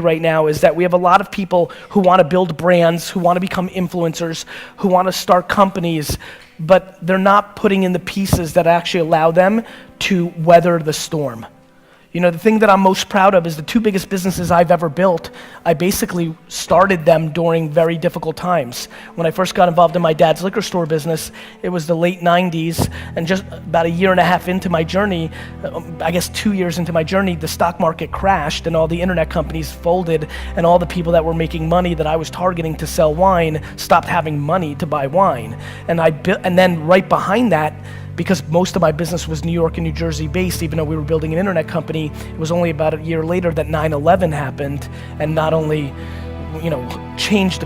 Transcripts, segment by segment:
right now is that we have a lot of people who want to build brands, who want to become influencers, who want to start companies, but they're not putting in the pieces that actually allow them to weather the storm. You know, the thing that I'm most proud of is the two biggest businesses I've ever built. I basically started them during very difficult times. When I first got involved in my dad's liquor store business, it was the late 90s, and just about a year and a half into my journey, I guess 2 years into my journey, the stock market crashed and all the internet companies folded, and all the people that were making money that I was targeting to sell wine stopped having money to buy wine. And then right behind that, because most of my business was New York and New Jersey based, even though we were building an internet company, it was only about a year later that 9/11 happened, and not only, changed,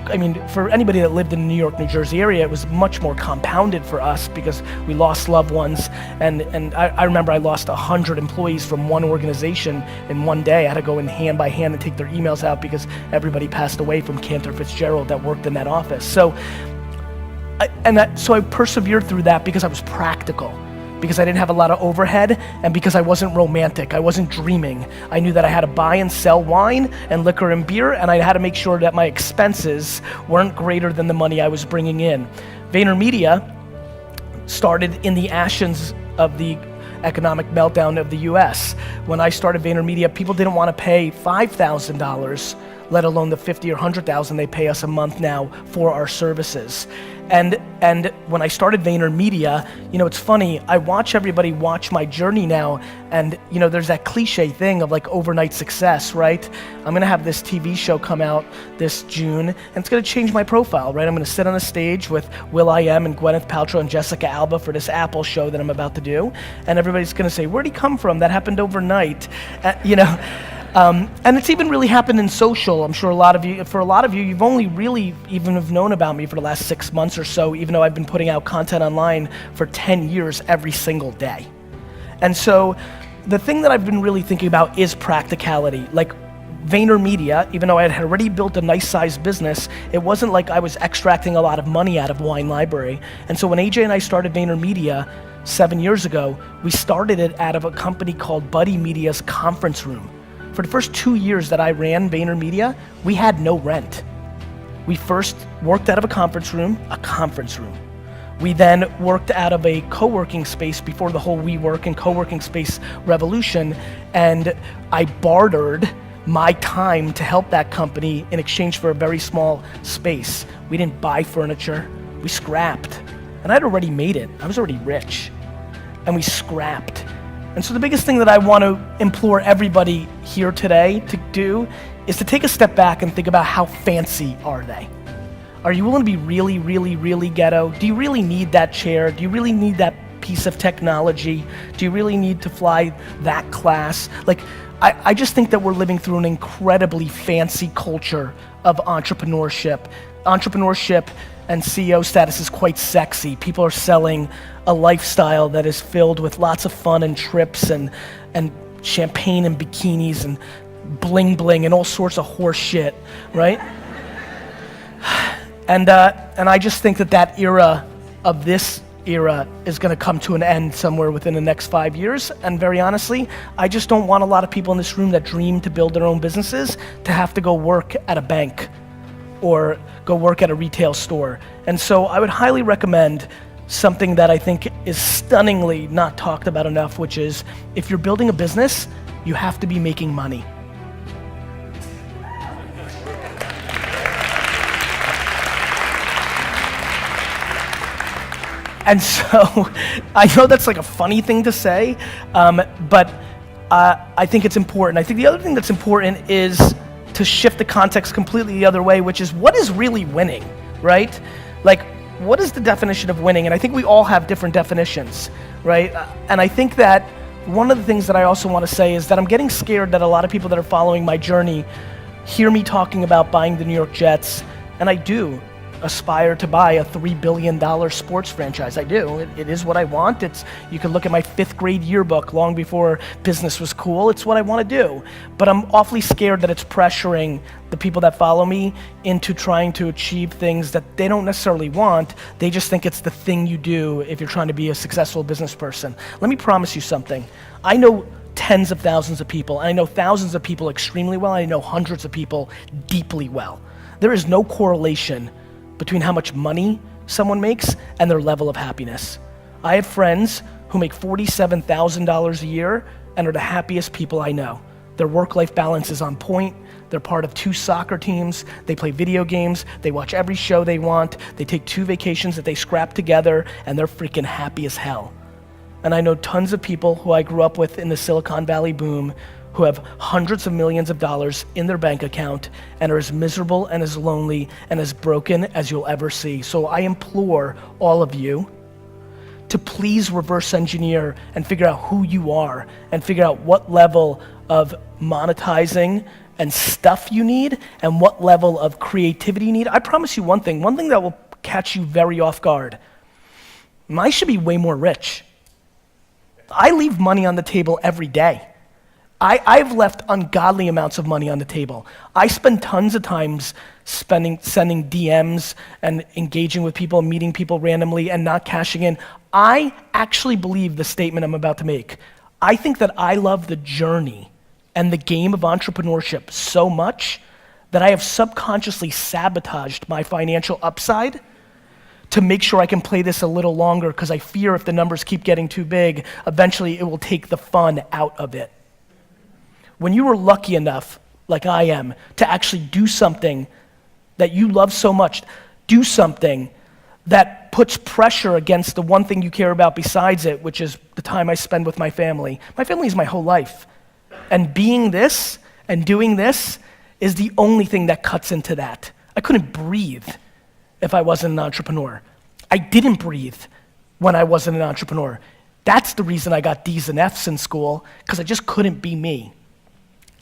for anybody that lived in the New York, New Jersey area, it was much more compounded for us because we lost loved ones, and I remember I lost 100 employees from one organization in one day. I had to go in hand by hand and take their emails out because everybody passed away from Cantor Fitzgerald that worked in that office. So I persevered through that because I was practical, because I didn't have a lot of overhead, and because I wasn't romantic, I wasn't dreaming. I knew that I had to buy and sell wine and liquor and beer, and I had to make sure that my expenses weren't greater than the money I was bringing in. VaynerMedia started in the ashes of the economic meltdown of the US. When I started VaynerMedia, people didn't want to pay $5,000, let alone the $50,000 or $100,000 they pay us a month now for our services. And when I started VaynerMedia, it's funny, I watch everybody watch my journey now, and there's that cliche thing of like overnight success, right? I'm gonna have this TV show come out this June, and it's gonna change my profile, right? I'm gonna sit on a stage with Will.i.am and Gwyneth Paltrow and Jessica Alba for this Apple show that I'm about to do, and everybody's gonna say, where'd he come from? That happened overnight, and it's even really happened in social. I'm sure for a lot of you, you've only really even have known about me for the last 6 months or so, even though I've been putting out content online for 10 years every single day. And so the thing that I've been really thinking about is practicality. Like VaynerMedia, even though I had already built a nice sized business, it wasn't like I was extracting a lot of money out of Wine Library. And so when AJ and I started VaynerMedia 7 years ago, we started it out of a company called Buddy Media's conference room. For the first 2 years that I ran VaynerMedia, we had no rent. We first worked out of a conference room. We then worked out of a co-working space before the whole WeWork and co-working space revolution, and I bartered my time to help that company in exchange for a very small space. We didn't buy furniture, we scrapped. And I'd already made it, I was already rich, and we scrapped. And so the biggest thing that I want to implore everybody here today to do is to take a step back and think about how fancy are they? Are you willing to be really, really, really ghetto? Do you really need that chair? Do you really need that piece of technology? Do you really need to fly that class? I just think that we're living through an incredibly fancy culture of entrepreneurship. Entrepreneurship and CEO status is quite sexy. People are selling a lifestyle that is filled with lots of fun and trips and champagne and bikinis and bling bling and all sorts of horse shit, right? And I just think that era of this era is gonna come to an end somewhere within the next 5 years. And very honestly, I just don't want a lot of people in this room that dream to build their own businesses to have to go work at a bank or go work at a retail store. And so I would highly recommend something that I think is stunningly not talked about enough, which is if you're building a business, you have to be making money. And so I know that's like a funny thing to say, but I think it's important. I think the other thing that's important is to shift the context completely the other way, which is what is really winning, right? Like, what is the definition of winning? And I think we all have different definitions, right? And I think that one of the things that I also want to say is that I'm getting scared that a lot of people that are following my journey hear me talking about buying the New York Jets, and I do aspire to buy a $3 billion sports franchise. I do. It is what I want. You can look at my 5th grade yearbook long before business was cool. It's what I want to do. But I'm awfully scared that it's pressuring the people that follow me into trying to achieve things that they don't necessarily want. They just think it's the thing you do if you're trying to be a successful business person. Let me promise you something. I know tens of thousands of people, and I know thousands of people extremely well, and I know hundreds of people deeply well. There is no correlation between how much money someone makes and their level of happiness. I have friends who make $47,000 a year and are the happiest people I know. Their work-life balance is on point. They're part of 2 soccer teams. They play video games. They watch every show they want. They take 2 vacations that they scrap together, and they're freaking happy as hell. And I know tons of people who I grew up with in the Silicon Valley boom who have hundreds of millions of dollars in their bank account and are as miserable and as lonely and as broken as you'll ever see. So I implore all of you to please reverse engineer and figure out who you are and figure out what level of monetizing and stuff you need and what level of creativity you need. I promise you one thing that will catch you very off guard. I should be way more rich. I leave money on the table every day. I've left ungodly amounts of money on the table. I spend tons of times sending DMs and engaging with people, meeting people randomly and not cashing in. I actually believe the statement I'm about to make. I think that I love the journey and the game of entrepreneurship so much that I have subconsciously sabotaged my financial upside to make sure I can play this a little longer because I fear if the numbers keep getting too big, eventually it will take the fun out of it. When you are lucky enough, like I am, to actually do something that you love so much, do something that puts pressure against the one thing you care about besides it, which is the time I spend with my family. My family is my whole life. And being this and doing this is the only thing that cuts into that. I couldn't breathe if I wasn't an entrepreneur. I didn't breathe when I wasn't an entrepreneur. That's the reason I got D's and F's in school, because I just couldn't be me.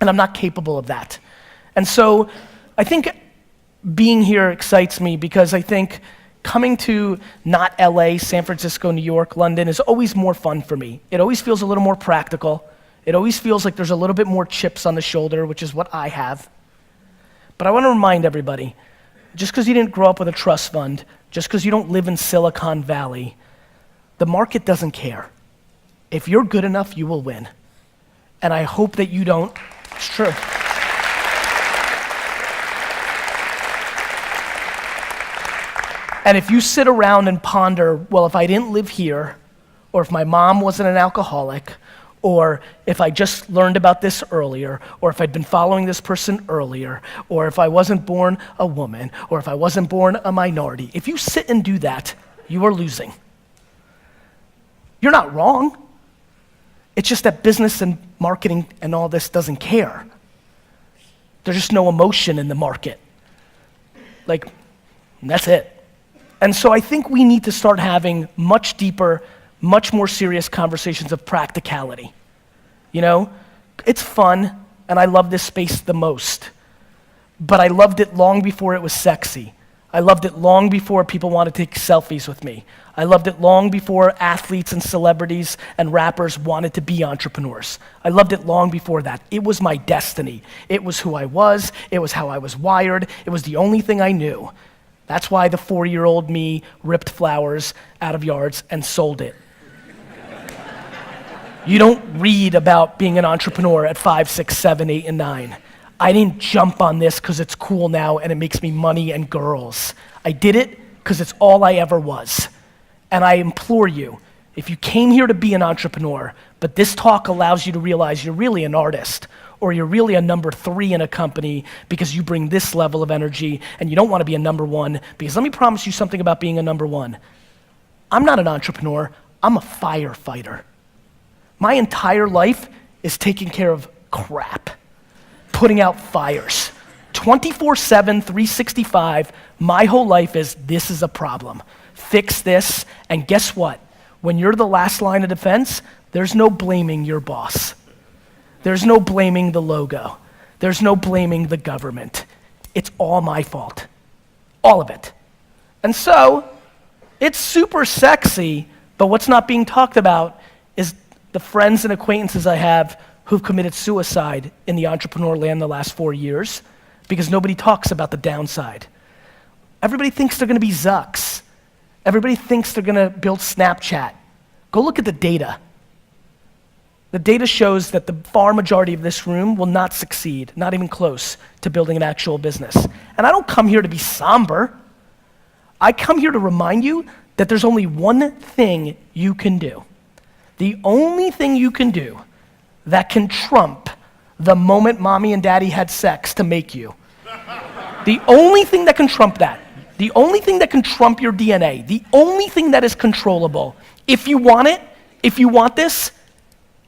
And I'm not capable of that. And so I think being here excites me because I think coming to not LA, San Francisco, New York, London is always more fun for me. It always feels a little more practical. It always feels like there's a little bit more chips on the shoulder, which is what I have. But I want to remind everybody, just because you didn't grow up with a trust fund, just because you don't live in Silicon Valley, the market doesn't care. If you're good enough, you will win. And I hope that you don't. It's true. And if you sit around and ponder, well, if I didn't live here, or if my mom wasn't an alcoholic, or if I just learned about this earlier, or if I'd been following this person earlier, or if I wasn't born a woman, or if I wasn't born a minority, if you sit and do that, you are losing. You're not wrong. It's just that business and marketing and all this doesn't care. There's just no emotion in the market. Like, that's it. And so I think we need to start having much deeper, much more serious conversations of practicality. You know, it's fun, and I love this space the most. But I loved it long before it was sexy. I loved it long before people wanted to take selfies with me. I loved it long before athletes and celebrities and rappers wanted to be entrepreneurs. I loved it long before that. It was my destiny. It was who I was. It was how I was wired. It was the only thing I knew. That's why the 4-year-old me ripped flowers out of yards and sold it. You don't read about being an entrepreneur at 5, 6, 7, 8, and 9. I didn't jump on this because it's cool now and it makes me money and girls. I did it because it's all I ever was. And I implore you, if you came here to be an entrepreneur, but this talk allows you to realize you're really an artist, or you're really a number 3 in a company because you bring this level of energy and you don't want to be a number 1, because let me promise you something about being a number 1. I'm not an entrepreneur, I'm a firefighter. My entire life is taking care of crap, putting out fires. 24/7, 365, my whole life is, this is a problem. Fix this, and guess what? When you're the last line of defense, there's no blaming your boss. There's no blaming the logo. There's no blaming the government. It's all my fault. All of it. And so, it's super sexy, but what's not being talked about is the friends and acquaintances I have who've committed suicide in the entrepreneur land the last 4 years because nobody talks about the downside. Everybody thinks they're gonna be Zucks. Everybody thinks they're gonna build Snapchat. Go look at the data. The data shows that the far majority of this room will not succeed, not even close to building an actual business. And I don't come here to be somber. I come here to remind you that there's only one thing you can do. The only thing you can do that can trump the moment mommy and daddy had sex to make you. The only thing that can trump that, the only thing that can trump your DNA, the only thing that is controllable, if you want it, if you want this,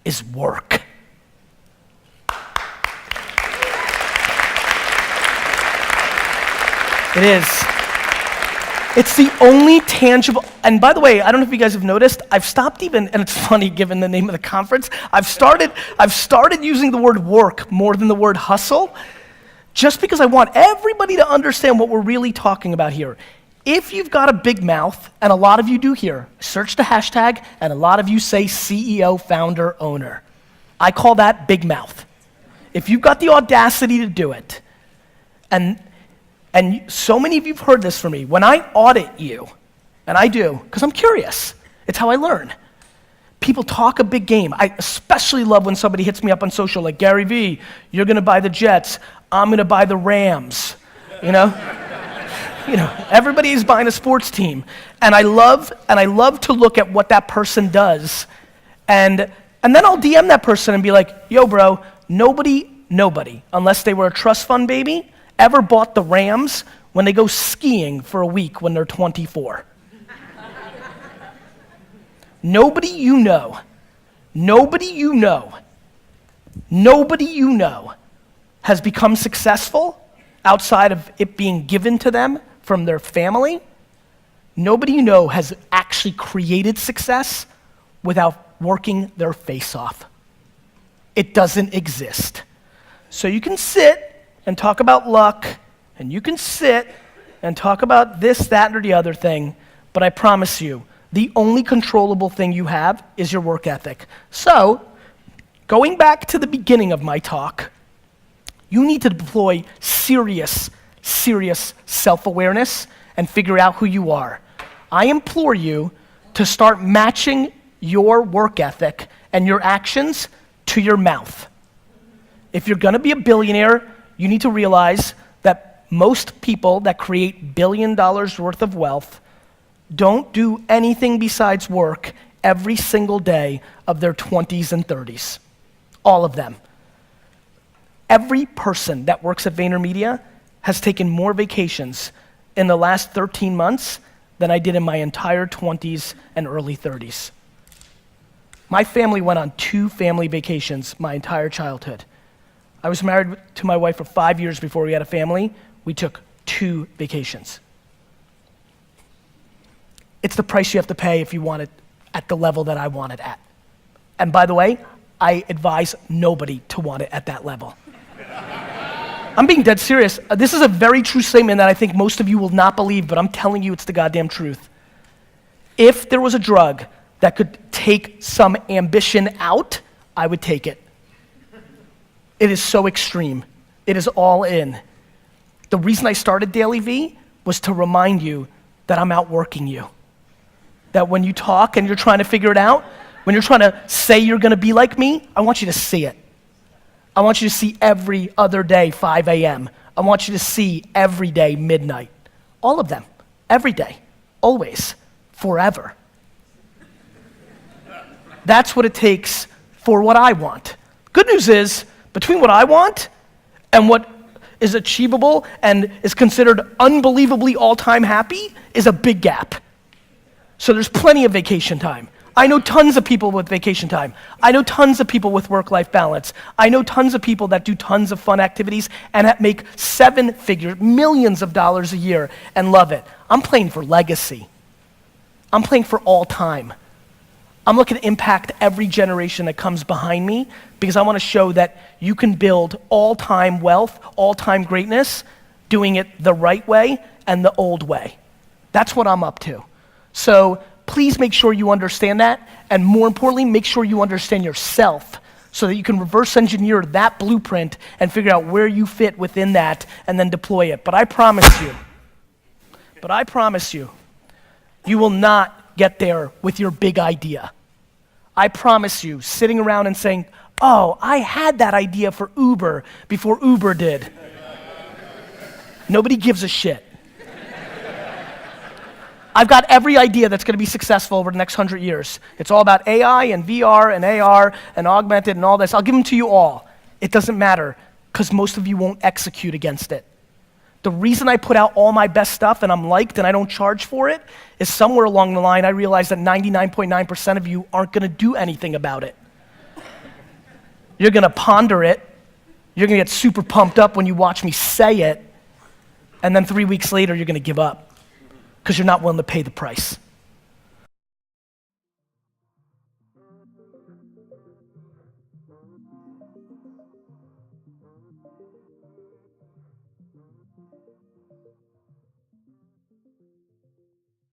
is work. It is. It's the only tangible, and by the way, I don't know if you guys have noticed, I've stopped even, and it's funny given the name of the conference, I've started using the word work more than the word hustle, just because I want everybody to understand what we're really talking about here. If you've got a big mouth, and a lot of you do here, search the hashtag, and a lot of you say CEO, founder, owner. I call that big mouth. If you've got the audacity to do it, and so many of you have heard this from me, when I audit you, and I do, because I'm curious, it's how I learn. People talk a big game. I especially love when somebody hits me up on social, like, Gary V, you're gonna buy the Jets, I'm gonna buy the Rams, you know? Everybody's buying a sports team. And I love to look at what that person does. And then I'll DM that person and be like, yo bro, nobody, unless they were a trust fund baby, ever bought the Rams when they go skiing for a week when they're 24. Nobody you know has become successful outside of it being given to them from their family. Nobody you know has actually created success without working their face off. It doesn't exist. So you can sit and talk about luck, and you can sit and talk about this, that, or the other thing, but I promise you, the only controllable thing you have is your work ethic. So, going back to the beginning of my talk, you need to deploy serious self-awareness and figure out who you are. I implore you to start matching your work ethic and your actions to your mouth. If you're gonna be a billionaire, you need to realize that most people that create $1 billion worth of wealth don't do anything besides work every single day of their 20s and 30s. All of them. Every person that works at VaynerMedia has taken more vacations in the last 13 months than I did in my entire 20s and early 30s. My family went on 2 family vacations my entire childhood. I was married to my wife for 5 years before we had a family. We took 2 vacations. It's the price you have to pay if you want it at the level that I want it at. And by the way, I advise nobody to want it at that level. I'm being dead serious. This is a very true statement that I think most of you will not believe, but I'm telling you it's the goddamn truth. If there was a drug that could take some ambition out, I would take it. It is so extreme. It is all in. The reason I started Daily V was to remind you that I'm outworking you. That when you talk and you're trying to figure it out, when you're trying to say you're gonna be like me, I want you to see it. I want you to see every other day 5 a.m. I want you to see every day midnight. All of them, every day, always, forever. That's what it takes for what I want. Good news is, between what I want and what is achievable and is considered unbelievably all-time happy is a big gap. So there's plenty of vacation time. I know tons of people with vacation time. I know tons of people with work-life balance. I know tons of people that do tons of fun activities and that make 7 figures, millions of dollars a year and love it. I'm playing for legacy. I'm playing for all time. I'm looking to impact every generation that comes behind me because I want to show that you can build all-time wealth, all-time greatness, doing it the right way and the old way. That's what I'm up to. So please make sure you understand that, and more importantly, make sure you understand yourself so that you can reverse engineer that blueprint and figure out where you fit within that and then deploy it. But I promise you, you will not get there with your big idea. I promise you, sitting around and saying, oh, I had that idea for Uber before Uber did. Nobody gives a shit. I've got every idea that's going to be successful over the next 100 years. It's all about AI and VR and AR and augmented and all this. I'll give them to you all. It doesn't matter because most of you won't execute against it. The reason I put out all my best stuff and I'm liked and I don't charge for it is somewhere along the line I realized that 99.9% of you aren't going to do anything about it. You're going to ponder it. You're going to get super pumped up when you watch me say it. And then 3 weeks later, you're going to give up because you're not willing to pay the price.